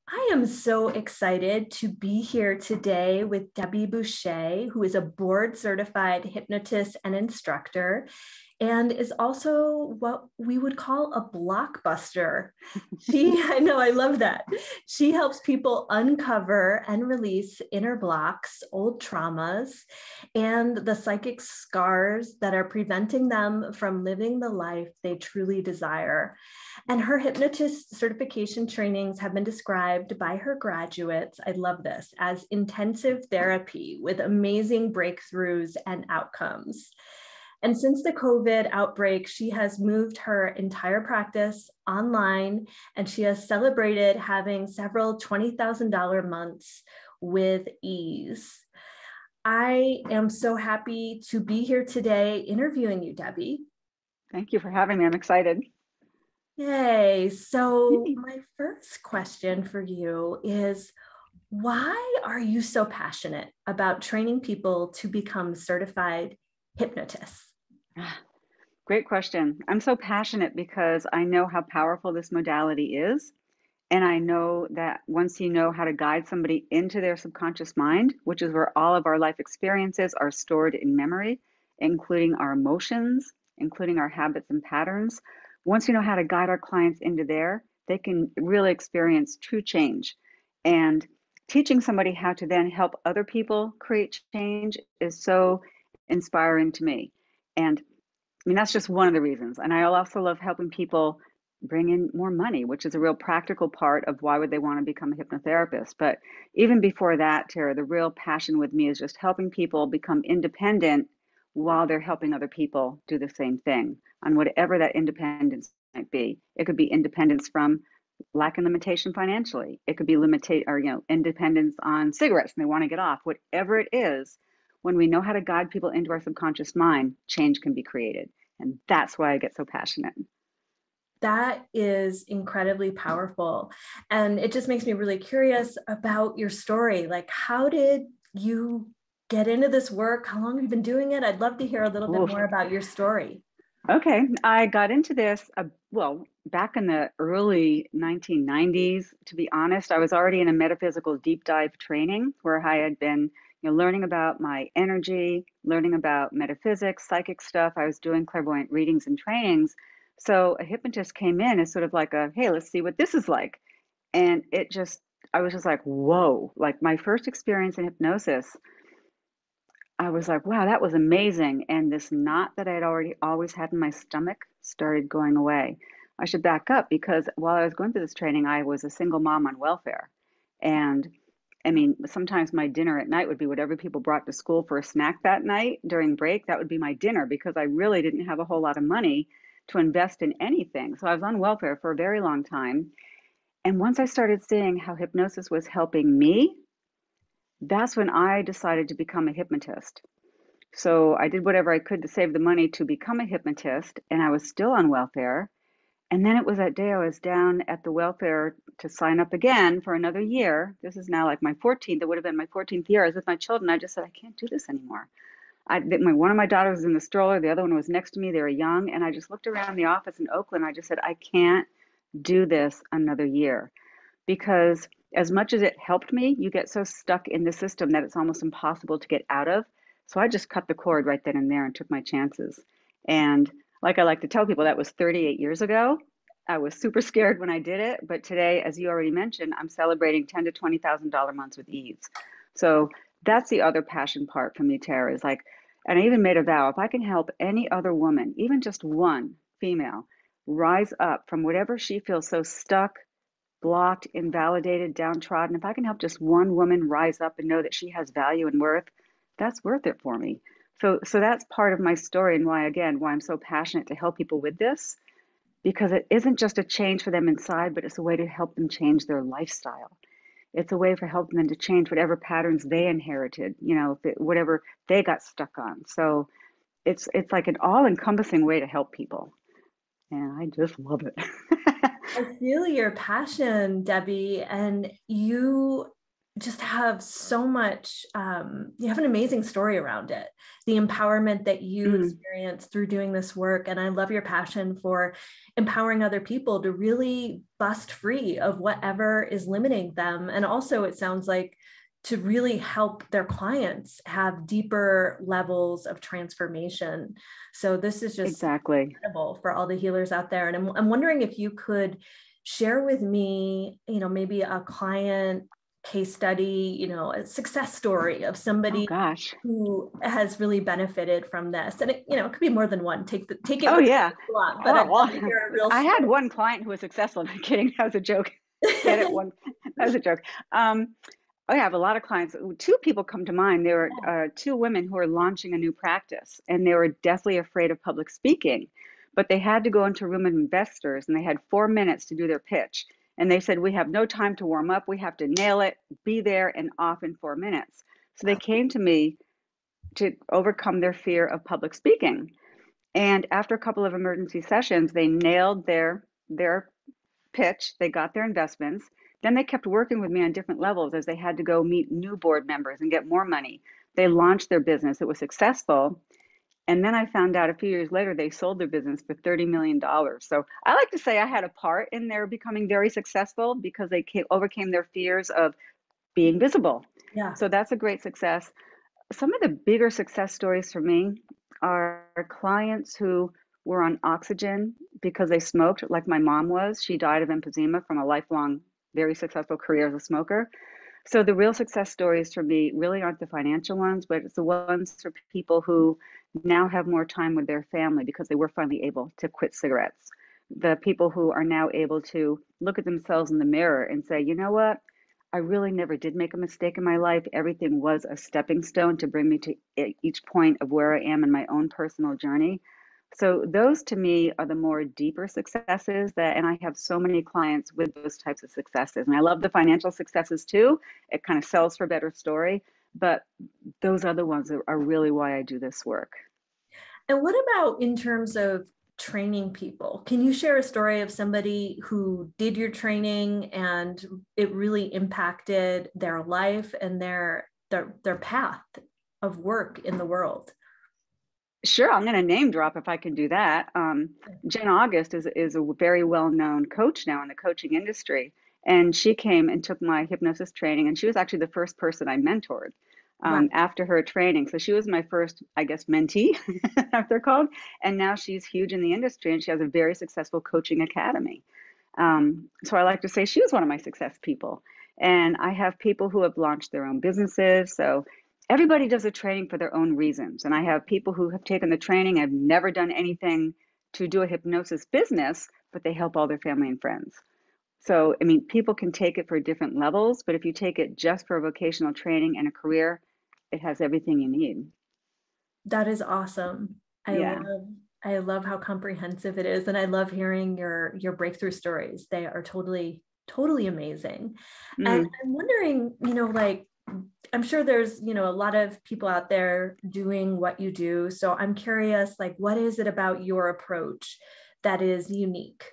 I am so excited to be here today with Debi Boushey, who is a board certified hypnotist and instructor, and is also what we would call a blockbuster. I know, I love that. She helps people uncover and release inner blocks, old traumas, and the psychic scars that are preventing them from living the life they truly desire. And her hypnotist certification trainings have been described by her graduates, I love this, as intensive therapy with amazing breakthroughs and outcomes. And since the COVID outbreak, she has moved her entire practice online, and she has celebrated having several $20,000 months with ease. I am so happy to be here today interviewing you, Debi. Thank you for having me. I'm excited. Yay. So my first question for you is, why are you so passionate about training people to become certified hypnotists? Great question. I'm so passionate because I know how powerful this modality is. And I know that once you know how to guide somebody into their subconscious mind, which is where all of our life experiences are stored in memory, including our emotions, including our habits and patterns, once you know how to guide our clients into there, they can really experience true change. And teaching somebody how to then help other people create change is so inspiring to me. And I mean, that's just one of the reasons. And I also love helping people bring in more money, which is a real practical part of why would they want to become a hypnotherapist. But even before that, Tara, the real passion with me is just helping people become independent while they're helping other people do the same thing on whatever that independence might be. It could be independence from lack and limitation financially. It could be independence on cigarettes and they want to get off. Whatever it is, when we know how to guide people into our subconscious mind, change can be created. And that's why I get so passionate. That is incredibly powerful. And it just makes me really curious about your story. Like, how did you get into this work? How long have you been doing it? I'd love to hear a little bit Oof. more about your story. Okay, I got into this, back in the early 1990s. To be honest, I was already in a metaphysical deep dive training where I had been, learning about my energy, learning about metaphysics, psychic stuff. I was doing clairvoyant readings and trainings. So a hypnotist came in as sort of like hey, let's see what this is like. And I was just like, whoa, like my first experience in hypnosis. I was like, wow, that was amazing. And this knot that I had already always had in my stomach started going away. I should back up because while I was going through this training, I was a single mom on welfare. And I mean, sometimes my dinner at night would be whatever people brought to school for a snack that night during break. That would be my dinner because I really didn't have a whole lot of money to invest in anything. So I was on welfare for a very long time. And once I started seeing how hypnosis was helping me, that's when I decided to become a hypnotist. So I did whatever I could to save the money to become a hypnotist, and I was still on welfare. And then it was that day I was down at the welfare to sign up again for another year. This is now like my 14th. It would have been my 14th year. I was with my children. I just said, I can't do this anymore. One of my daughters was in the stroller. The other one was next to me. They were young. And I just looked around the office in Oakland. I just said, I can't do this another year because as much as it helped me, you get so stuck in the system that it's almost impossible to get out of. So I just cut the cord right then and there and took my chances. And like I like to tell people, that was 38 years ago. I was super scared when I did it, but today, as you already mentioned, I'm celebrating $10,000 to $20,000 months with ease. So that's the other passion part for me, Tara, is like, and I even made a vow, if I can help any other woman, even just one female, rise up from whatever she feels so stuck, blocked, invalidated, downtrodden, if I can help just one woman rise up and know that she has value and worth, that's worth it for me. So that's part of my story and why I'm so passionate to help people with this, because it isn't just a change for them inside, but it's a way to help them change their lifestyle. It's a way for helping them to change whatever patterns they inherited, whatever they got stuck on. So it's like an all-encompassing way to help people. And I just love it. I feel your passion, Debi, and you just have so much, you have an amazing story around it, the empowerment that you Mm, experience through doing this work. And I love your passion for empowering other people to really bust free of whatever is limiting them. And also, it sounds like to really help their clients have deeper levels of transformation. So this is just exactly. incredible for all the healers out there. And I'm wondering if you could share with me, maybe a client case study, a success story of Oh somebody gosh. who has really benefited from this. And it could be more than one. Take it Oh whatever yeah. you want, but Oh I'd love well, to hear a real I had story. one client who was successful. I'm kidding. That was a joke. Get it? One. That was a joke. I have a lot of clients. Two people come to mind. There were two women who were launching a new practice, and they were deathly afraid of public speaking, but they had to go into a room of investors, and they had 4 minutes to do their pitch. And they said, "We have no time to warm up. We have to nail it, be there, and off in 4 minutes." So they came to me to overcome their fear of public speaking. And after a couple of emergency sessions, they nailed their pitch, they got their investments. Then they kept working with me on different levels as they had to go meet new board members and get more money. They launched their business, it was successful. And then I found out a few years later they sold their business for $30 million. So I like to say I had a part in their becoming very successful because they overcame their fears of being visible. Yeah. So that's a great success. Some of the bigger success stories for me are clients who were on oxygen because they smoked, like my mom was. She died of emphysema from a lifelong, very successful career as a smoker. So the real success stories for me really aren't the financial ones, but it's the ones for people who now have more time with their family because they were finally able to quit cigarettes. The people who are now able to look at themselves in the mirror and say, you know what? I really never did make a mistake in my life. Everything was a stepping stone to bring me to each point of where I am in my own personal journey. So those to me are the more deeper successes and I have so many clients with those types of successes. And I love the financial successes too. It kind of sells for a better story, but those other ones are really why I do this work. And what about in terms of training people? Can you share a story of somebody who did your training and it really impacted their life and their path of work in the world? Sure, I'm going to name drop if I can do that. Jen August is a very well-known coach now in the coaching industry, and she came and took my hypnosis training, and she was actually the first person I mentored Wow. after her training. So she was my first, I guess, mentee, as they're called, and now she's huge in the industry, and she has a very successful coaching academy. So I like to say she was one of my success people. And I have people who have launched their own businesses. So everybody does a training for their own reasons. And I have people who have taken the training, have never done anything to do a hypnosis business, but they help all their family and friends. So, I mean, people can take it for different levels, but if you take it just for vocational training and a career, it has everything you need. That is awesome. I Yeah. love I love how comprehensive it is, and I love hearing your breakthrough stories. They are totally amazing. And Mm. I'm wondering, like I'm sure there's, a lot of people out there doing what you do. So I'm curious, like, what is it about your approach that is unique?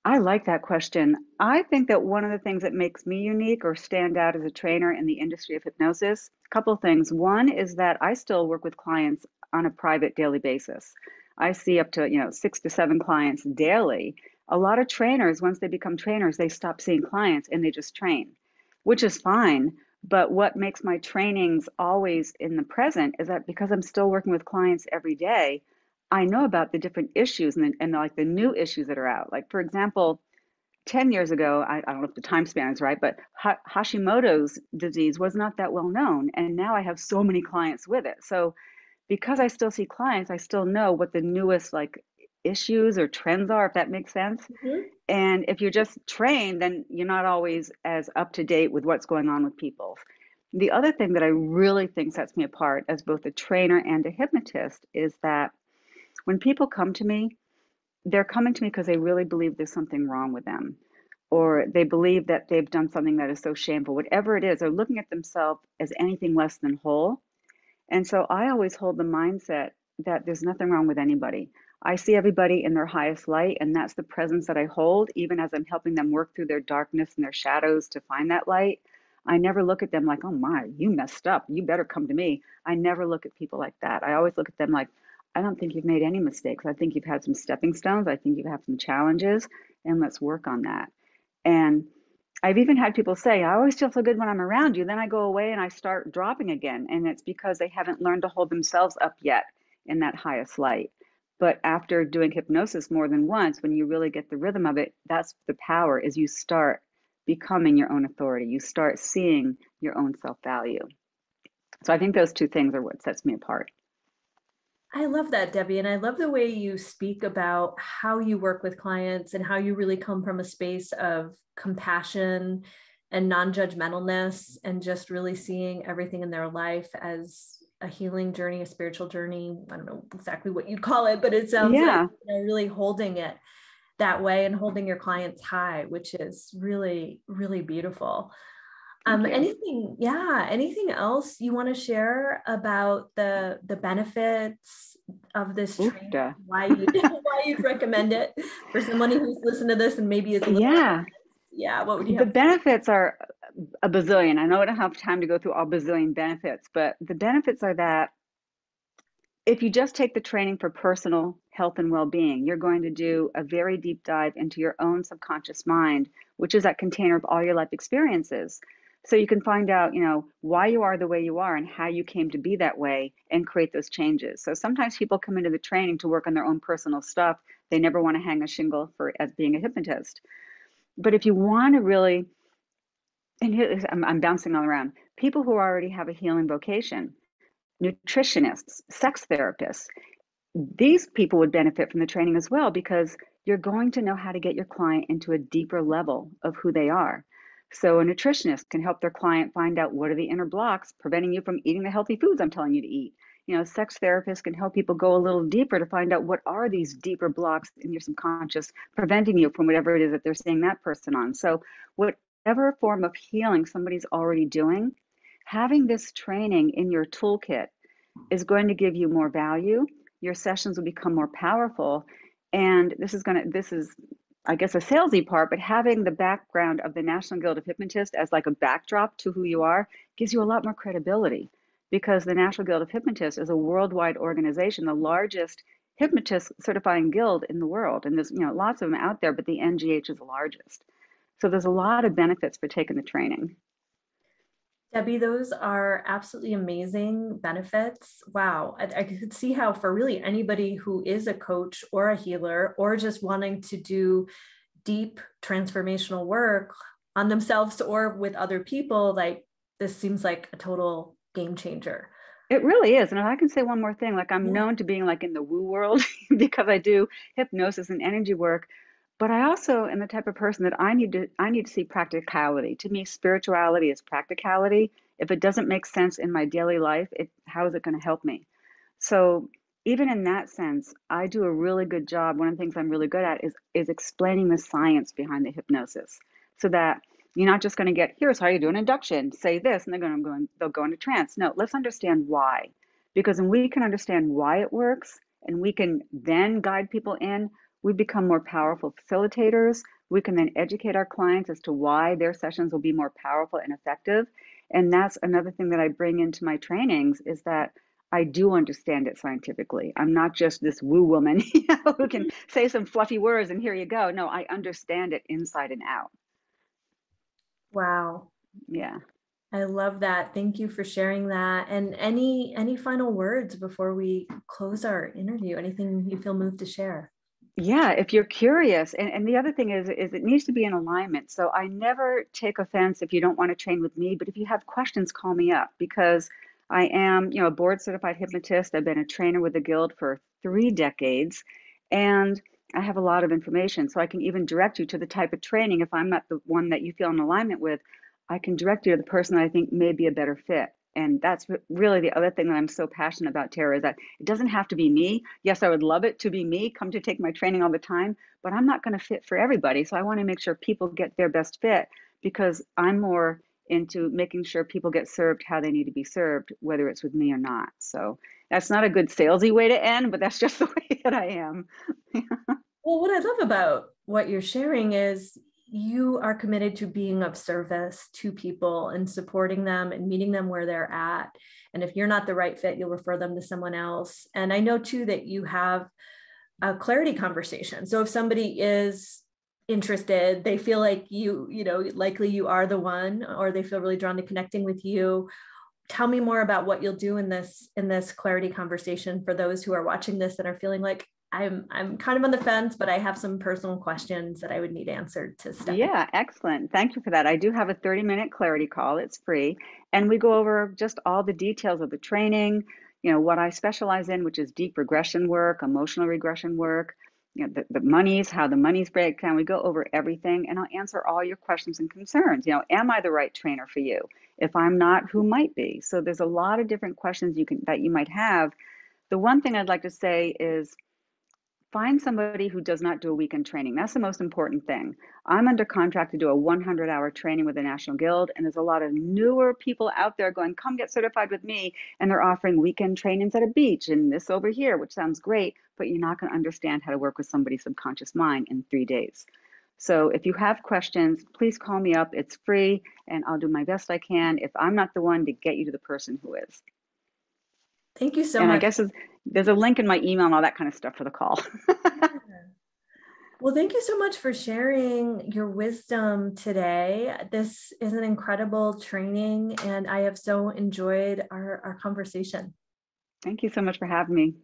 I like that question. I think that one of the things that makes me unique or stand out as a trainer in the industry of hypnosis, a couple of things. One is that I still work with clients on a private daily basis. I see up to, 6 to 7 clients daily. A lot of trainers, once they become trainers, they stop seeing clients and they just train, which is fine. But what makes my trainings always in the present is that because I'm still working with clients every day, I know about the different issues and like the new issues that are out. Like, for example, 10 years ago, I don't know if the time span is right, but Hashimoto's disease was not that well known. And now I have so many clients with it. So because I still see clients, I still know what the newest like issues or trends are, if that makes sense. Mhm. And if you're just trained, then you're not always as up to date with what's going on with people. The other thing that I really think sets me apart as both a trainer and a hypnotist is that when people come to me, they're coming to me because they really believe there's something wrong with them, or they believe that they've done something that is so shameful. Whatever it is, they're looking at themselves as anything less than whole. And so I always hold the mindset that there's nothing wrong with anybody. I see everybody in their highest light, and that's the presence that I hold, even as I'm helping them work through their darkness and their shadows to find that light. I never look at them like, oh my, you messed up. You better come to me. I never look at people like that. I always look at them like, I don't think you've made any mistakes. I think you've had some stepping stones. I think you've had some challenges, and let's work on that. And I've even had people say, I always feel so good when I'm around you. Then I go away and I start dropping again. And it's because they haven't learned to hold themselves up yet in that highest light. But after doing hypnosis more than once, when you really get the rhythm of it, that's the power is you start becoming your own authority. You start seeing your own self-value. So I think those two things are what sets me apart. I love that, Debbie. And I love the way you speak about how you work with clients and how you really come from a space of compassion and non-judgmentalness and just really seeing everything in their life as a healing journey, a spiritual journey. I don't know exactly what you'd call it, but it sounds like, Yeah. really holding it that way and holding your clients high, which is really, really beautiful. Thank you. Anything else you want to share about the benefits of this training? Oofda. Why you why you'd recommend it for someone who's listened to this and maybe is a little, Yeah. yeah, what would you The have? benefits are a bazillion. I know I don't have time to go through all bazillion benefits, but the benefits are that if you just take the training for personal health and well-being, you're going to do a very deep dive into your own subconscious mind, which is that container of all your life experiences. So you can find out, why you are the way you are and how you came to be that way and create those changes. So sometimes people come into the training to work on their own personal stuff. They never want to hang a shingle for as being a hypnotist. But if you want to really, and here, I'm bouncing all around, people who already have a healing vocation, nutritionists, sex therapists, these people would benefit from the training as well because you're going to know how to get your client into a deeper level of who they are. So a nutritionist can help their client find out what are the inner blocks preventing you from eating the healthy foods I'm telling you to eat. Sex therapists can help people go a little deeper to find out what are these deeper blocks in your subconscious preventing you from whatever it is that they're seeing that person on. So whatever form of healing somebody's already doing, having this training in your toolkit is going to give you more value. Your sessions will become more powerful. And this is, I guess, a salesy part, but having the background of the National Guild of Hypnotists as like a backdrop to who you are gives you a lot more credibility because the National Guild of Hypnotists is a worldwide organization, the largest hypnotist certifying guild in the world. And there's, lots of them out there, but the NGH is the largest. So there's a lot of benefits for taking the training. Debbie, those are absolutely amazing benefits. Wow. I could see how for really anybody who is a coach or a healer or just wanting to do deep transformational work on themselves or with other people, like this seems like a total game changer. It really is. And if I can say one more thing, like I'm Yeah. known to being like in the woo world because I do hypnosis and energy work, but I also am the type of person that I need to see practicality. To me, spirituality is practicality. If it doesn't make sense in my daily life, how is it going to help me? So even in that sense, I do a really good job. One of the things I'm really good at is explaining the science behind the hypnosis so that you're not just going to get, here's how you do an induction, say this, and they'll go into trance. No, let's understand why. Because when we can understand why it works and we can then guide people in, we become more powerful facilitators. We can then educate our clients as to why their sessions will be more powerful and effective. And that's another thing that I bring into my trainings is that I do understand it scientifically. I'm not just this woo woman, who can say some fluffy words and here you go. No, I understand it inside and out. Wow. Yeah. I love that. Thank you for sharing that. And any final words before we close our interview? Anything you feel moved to share? Yeah, if you're curious, and the other thing is it needs to be in alignment. So I never take offense if you don't want to train with me, but if you have questions, call me up because I am, a board certified hypnotist. I've been a trainer with the guild for 3 decades, and I have a lot of information. So I can even direct you to the type of training. If I'm not the one that you feel in alignment with, I can direct you to the person that I think may be a better fit. And that's really the other thing that I'm so passionate about, Tara, is that it doesn't have to be me. Yes, I would love it to be me, come to take my training all the time, but I'm not going to fit for everybody. So I want to make sure people get their best fit because I'm more into making sure people get served how they need to be served, whether it's with me or not. So That's not a good salesy way to end, but that's just the way that I am. Well, what I love about what you're sharing is you are committed to being of service to people and supporting them and meeting them where they're at. And if you're not the right fit, you'll refer them to someone else. And I know too that you have a clarity conversation. So if somebody is interested, they feel like likely you are the one, or they feel really drawn to connecting with you. Tell me more about what you'll do in this clarity conversation for those who are watching this and are feeling like I'm kind of on the fence, but I have some personal questions that I would need answered to step in. Yeah, excellent. Thank you for that. I do have a 30-minute clarity call. It's free. And we go over just all the details of the training, what I specialize in, which is deep regression work, emotional regression work, the monies, how the monies break down. We go over everything, and I'll answer all your questions and concerns. Am I the right trainer for you? If I'm not, who might be? So there's a lot of different questions that you might have. The one thing I'd like to say is find somebody who does not do a weekend training. That's the most important thing. I'm under contract to do a 100-hour training with the National Guild, and there's a lot of newer people out there going, come get certified with me, and they're offering weekend trainings at a beach and this over here, which sounds great, but you're not going to understand how to work with somebody's subconscious mind in 3 days. So if you have questions, please call me up. It's free, and I'll do my best I can, if I'm not the one, to get you to the person who is. Thank you so And I much. guess there's a link in my email and all that kind of stuff for the call. Well, thank you so much for sharing your wisdom today. This is an incredible training, and I have so enjoyed our conversation. Thank you so much for having me.